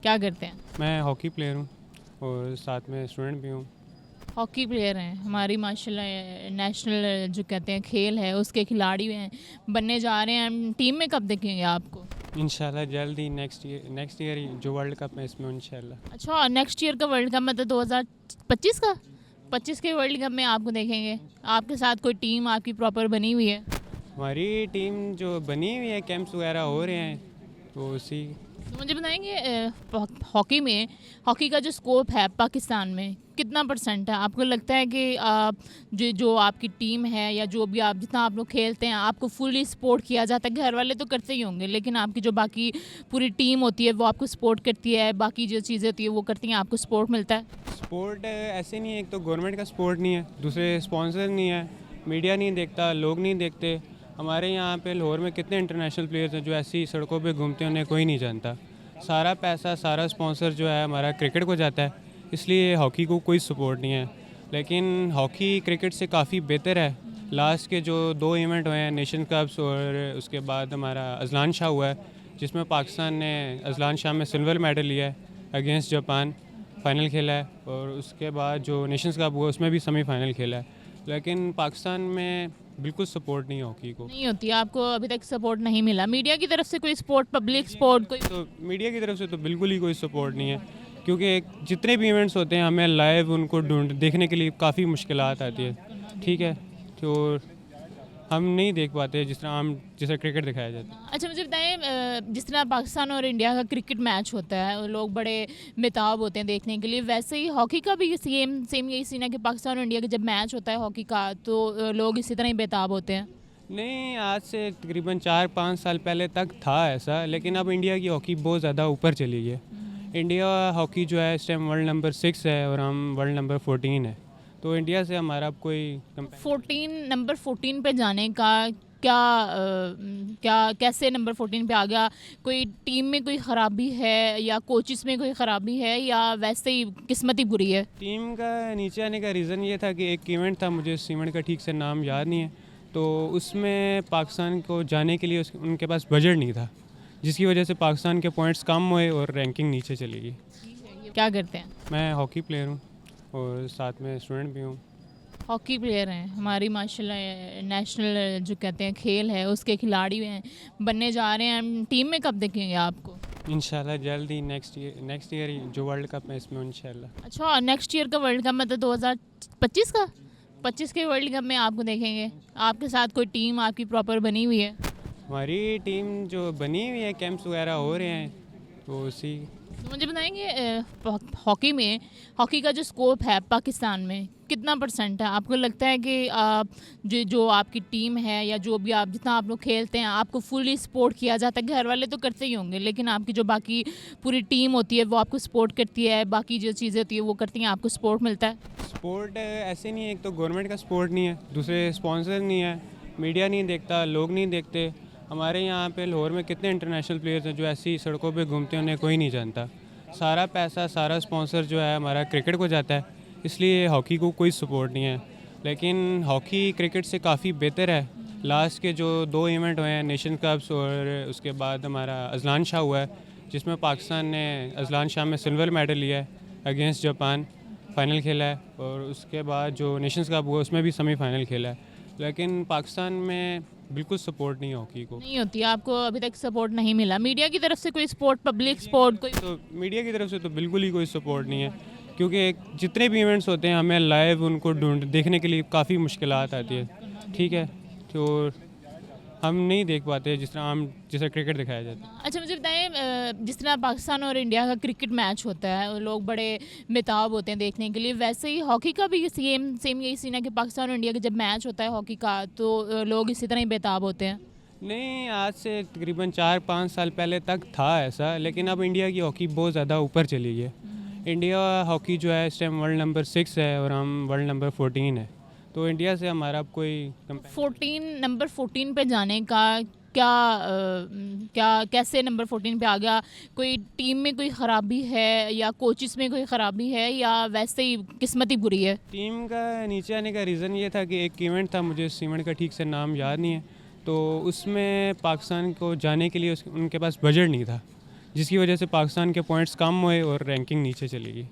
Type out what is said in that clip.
क्या करते हैं? मैं हॉकी प्लेयर हूँ और साथ में स्टूडेंट भी हूँ। हॉकी प्लेयर हैं हमारी माशाल्लाह नेशनल जो कहते हैं खेल है उसके खिलाड़ी हैं बनने जा रहे हैं। टीम में कब देखेंगे आपको? इंशाल्लाह जल्द ही नेक्स्ट ईयर ही जो वर्ल्ड कप है इसमें इंशाल्लाह। अच्छा, नेक्स्ट ईयर का वर्ल्ड कप मतलब 2025 का 25 के वर्ल्ड कप में आपको देखेंगे। आपके साथ कोई टीम आपकी प्रॉपर बनी हुई है? हमारी टीम जो बनी हुई है, कैंप्स वगैरह हो रहे हैं तो उसी। तो मुझे बताएंगे हॉकी का जो स्कोप है पाकिस्तान में कितना परसेंट है? आपको लगता है कि जो आपकी टीम है या जो भी आप जितना आप लोग खेलते हैं आपको फुली सपोर्ट किया जाता है? घर वाले तो करते ही होंगे, लेकिन आपकी जो बाकी पूरी टीम होती है वो आपको सपोर्ट करती है, बाकी जो चीज़ें होती है वो करती हैं, आपको सपोर्ट मिलता है? सपोर्ट ऐसे नहीं है, एक तो गवर्नमेंट का सपोर्ट नहीं है, दूसरे स्पॉन्सर नहीं है, मीडिया नहीं देखता, लोग नहीं देखते। हमारे यहाँ पे लाहौर में कितने इंटरनेशनल प्लेयर्स हैं जो ऐसी सड़कों पे घूमते हैं, उन्हें कोई नहीं जानता। सारा पैसा, सारा स्पॉन्सर जो है हमारा क्रिकेट को जाता है, इसलिए हॉकी को कोई सपोर्ट नहीं है। लेकिन हॉकी क्रिकेट से काफ़ी बेहतर है। लास्ट के जो 2 इवेंट हुए हैं, नेशन कप्स और उसके बाद हमारा अजलान शाह हुआ है, जिसमें पाकिस्तान ने अजलान शाह में सिल्वर मेडल लिया है अगेंस्ट जापान, फ़ाइनल खेला है। और उसके बाद जो नेशंस कप हुआ उसमें भी सेमीफाइनल खेला है। लेकिन पाकिस्तान में बिल्कुल सपोर्ट नहीं है हॉकी को। नहीं होती, आपको अभी तक सपोर्ट नहीं मिला मीडिया की तरफ से? कोई सपोर्ट, पब्लिक सपोर्ट कोई? तो मीडिया की तरफ से तो बिल्कुल ही कोई सपोर्ट नहीं है, क्योंकि जितने भी इवेंट्स होते हैं हमें लाइव उनको ढूंढ देखने के लिए काफ़ी मुश्किलात आती है। ठीक है, तो हम नहीं देख पाते जिस तरह हम जैसे क्रिकेट दिखाया जाता है। अच्छा, मुझे बताएं जिस तरह पाकिस्तान और इंडिया का क्रिकेट मैच होता है और लोग बड़े बेताब होते हैं देखने के लिए, वैसे ही हॉकी का भी सेम सेम यही सीन है कि पाकिस्तान और इंडिया का जब मैच होता है हॉकी का तो लोग इसी तरह ही बेताब होते हैं? नहीं, आज से तकरीबन 4-5 साल पहले तक था ऐसा, लेकिन अब इंडिया की हॉकी बहुत ज़्यादा ऊपर चली गई है। इंडिया हॉकी जो है इस टाइम वर्ल्ड नंबर 6 है और हम वर्ल्ड नंबर 14 है, तो इंडिया से हमारा अब कोई 14 पे जाने का क्या कैसे नंबर 14 पे आ गया? कोई टीम में कोई ख़राबी है या कोचिस में कोई ख़राबी है या वैसे ही किस्मत ही बुरी है? टीम का नीचे आने का रीज़न ये था कि एक इवेंट था, मुझे इस इवेंट का ठीक से नाम याद नहीं है, तो उसमें पाकिस्तान को जाने के लिए उनके पास बजट नहीं था, जिसकी वजह से पाकिस्तान के पॉइंट्स कम हुए और रैंकिंग नीचे चली गई। क्या करते हैं? मैं हॉकी प्लेयर हूँ और साथ में स्टूडेंट भी हूँ। हॉकी प्लेयर हैं हमारी माशाल्लाह नेशनल जो कहते हैं खेल है उसके खिलाड़ी हैं बनने जा रहे हैं। टीम में कब देखेंगे आपको? इंशाल्लाह जल्द ही नेक्स्ट ईयर ही जो वर्ल्ड कप है इसमें इंशाल्लाह। अच्छा, नेक्स्ट ईयर का वर्ल्ड कप मतलब 2025 का 25 के वर्ल्ड कप में आपको देखेंगे। आपके साथ कोई टीम आपकी प्रॉपर बनी हुई है? हमारी टीम जो बनी हुई है, कैंप्स वगैरह हो रहे हैं तो उसी। तो मुझे बताएंगे हॉकी का जो स्कोप है पाकिस्तान में कितना परसेंट है? आपको लगता है कि जो आपकी टीम है या जो भी आप जितना आप लोग खेलते हैं आपको फुली सपोर्ट किया जाता है? घर वाले तो करते ही होंगे, लेकिन आपकी जो बाकी पूरी टीम होती है वो आपको सपोर्ट करती है, बाकी जो चीज़ें होती है वो करती हैं, आपको सपोर्ट मिलता है? सपोर्ट ऐसे नहीं है, एक तो गवर्नमेंट का सपोर्ट नहीं है, दूसरे स्पॉन्सर नहीं है, मीडिया नहीं देखता, लोग नहीं देखते। हमारे यहाँ पे लाहौर में कितने इंटरनेशनल प्लेयर्स हैं जो ऐसी सड़कों पे घूमते हैं, उन्हें कोई नहीं जानता। सारा पैसा, सारा स्पॉन्सर जो है हमारा क्रिकेट को जाता है, इसलिए हॉकी को कोई सपोर्ट नहीं है। लेकिन हॉकी क्रिकेट से काफ़ी बेहतर है। लास्ट के जो 2 इवेंट हुए हैं, नेशन कप्स और उसके बाद हमारा अजलान शाह हुआ है, जिसमें पाकिस्तान ने अजलान शाह में सिल्वर मेडल लिया है अगेंस्ट जापान, फ़ाइनल खेला है। और उसके बाद जो नेशंस कप हुआ उसमें भी सेमीफाइनल खेला है। लेकिन पाकिस्तान में बिल्कुल सपोर्ट नहीं है हॉकी को। नहीं होती, आपको अभी तक सपोर्ट नहीं मिला मीडिया की तरफ से? कोई सपोर्ट, पब्लिक सपोर्ट कोई? तो मीडिया की तरफ से तो बिल्कुल ही कोई सपोर्ट नहीं है, क्योंकि जितने भी इवेंट्स होते हैं हमें लाइव उनको ढूंढ देखने के लिए काफ़ी मुश्किलात आती है। ठीक है, तो हम नहीं देख पाते जिस तरह हम जैसे क्रिकेट दिखाया जाता है। अच्छा, मुझे बताएं जिस तरह पाकिस्तान और इंडिया का क्रिकेट मैच होता है और लोग बड़े बेताब होते हैं देखने के लिए, वैसे ही हॉकी का भी सेम सेम यही सीन है कि पाकिस्तान और इंडिया का जब मैच होता है हॉकी का तो लोग इसी तरह ही बेताब होते हैं? नहीं, आज से तकरीबन 4-5 साल पहले तक था ऐसा, लेकिन अब इंडिया की हॉकी बहुत ज़्यादा ऊपर चली गई है। इंडिया हॉकी जो है इस टाइम वर्ल्ड नंबर 6 है और हम वर्ल्ड नंबर 14 है, तो इंडिया से हमारा अब कोई 14 पे जाने का क्या कैसे नंबर 14 पे आ गया? कोई टीम में कोई ख़राबी है या कोचिस में कोई ख़राबी है या वैसे ही किस्मत ही बुरी है? टीम का नीचे आने का रीज़न ये था कि एक इवेंट था, मुझे इस इवेंट का ठीक से नाम याद नहीं है, तो उसमें पाकिस्तान को जाने के लिए उनके पास बजट नहीं था, जिसकी वजह से पाकिस्तान के पॉइंट्स कम हुए और रैंकिंग नीचे चली गई।